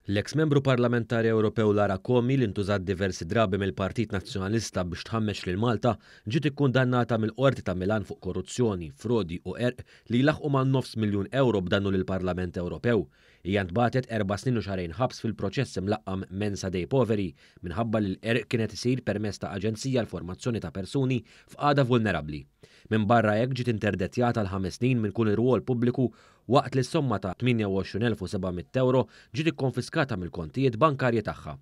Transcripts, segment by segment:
L-eks membru parlamentari Ewropew Lara Comi li ntużat diversi drabi mill-Partit Nazzjonalista biex tħammex lil Malta ġiet ikkundannata mill-Qorti ta' Milan fuq korruzzjoni, frodi u erq li jlaħqu ma' €900,000 b'dannu lill-Parlament Ewropew. Hija ntbagħtet 4 snin u xahrejn ħabs fil-proċess imlaqqam Mensa Dei Poveri minħabba li l-erq kienet isir permezz ta' aġenzija l-formazzjoni ta' persuni f'qagħda vulnerabbli. Minn barra hekk ġiet interdettjata l-5 snin minn kull irwol pubbliku waqt li s-somma ta' €28,700 ġiet ikkonfiskata mill-kontijiet bankarji tagħha.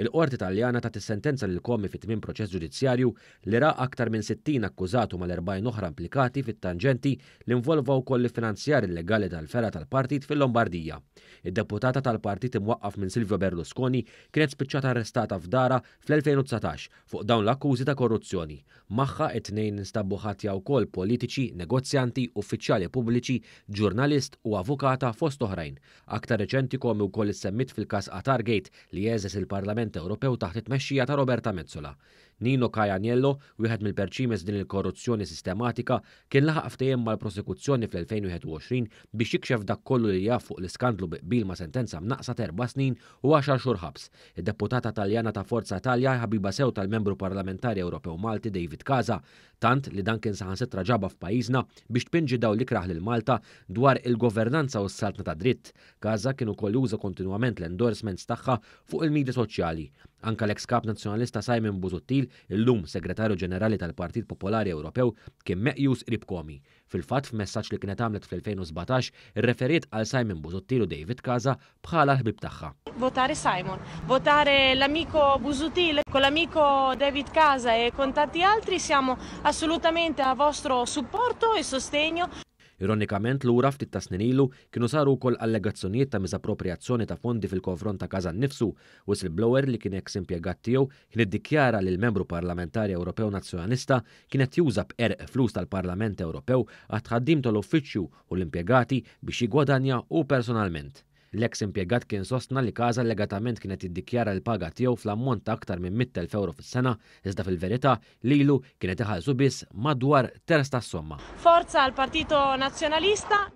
Il-Qorti Taljana tat is-sentenza lil Comi fit-tmiem proċess ġudizzjarju li ra aktar minn 60 akkużatu mal-40 oħra implikati fit-tanġenti li involva wkoll il-finanzjar illegali tal-fera tal-partit fil-Lombardija. Id-deputata tal-partit imwaqqaf minn Silvio Berlusconi kienet spiċċata arrestata f'dara fl-2019 fuq dawn l-akkużi ta' korruzzjoni. Magħha it-tnejn instabbu ħatja wkoll politiċi, negozjanti, uffiċjali pubbliċi, ġurnalist u avukata fost oħrajn. Aktar reċenti Comi wkoll issemmit fil-każ Qatargate li jeżes il-Parlament Ewropew taħt it-tmexxija ta' Roberta Metsola. Nino Caianiello, wieħed mill-perċimes din il-korruzzjoni sistematika, kien laħaq ftehim mal-prosekuzzjoni fl-2021 biex jikxef dak kollu li jaf fuq l-iskandlu biqbil ma' sentenza mnaqsa 4 snin u 10 xhur ħabs. Id-deputata Taljana ta' Forza Italja ħabiba sew tal-membru parlamentari Ewropew Malti David Casa, tant li dan kien saħansitra ġaba f'pajjiżna biex tpinġi daw l-ikraħ lil Malta dwar il-governanza u s-saltna ta' dritt. Casa kien ukoll juża kontinwament l-endorsements tagħha fuq il-midja soċjali. Anka l-eks kap nazzjonalista Simon Busuttil, illum segretarju ġenerali tal-Partit Popolari Ewropew, kien meqjus qrib Comi. Fil-fatt f'messaġġ li kienet għamlet fl-2017 irreferiet għal Simon Busuttil u David Casa bħala l-ħbib tagħha. Votare Simon, votare l'amico Busuttil con l'amico David Casa e con tanti altri siamo assolutamente a vostro supporto e sostegno. Ironikament lura ftit ta' snin ilu kienu saru wkoll allegazzjonijiet ta' miżappropriazzjoni ta' fondi fil-konfront ta' Casa nnifsu. Whistleblower li kien eks impjegat tiegħu kien iddikjara li l-membru parlamentari Ewropew Nazzjonalista kienet juża b'erq flus tal-Parlament Ewropew għat tħaddim tal-uffiċċju u l-impjegati biex jigwadanja u personalment. L-eks impjegat kien sostna li Casa legatament kienet iddikjara l-paga tiegħu fl-ammont ta' aktar minn €100,000 fis-sena, iżda fil-verità lilu kienet iħallsu biss madwar terz tas-somma. Forza al Partito Nazionalista.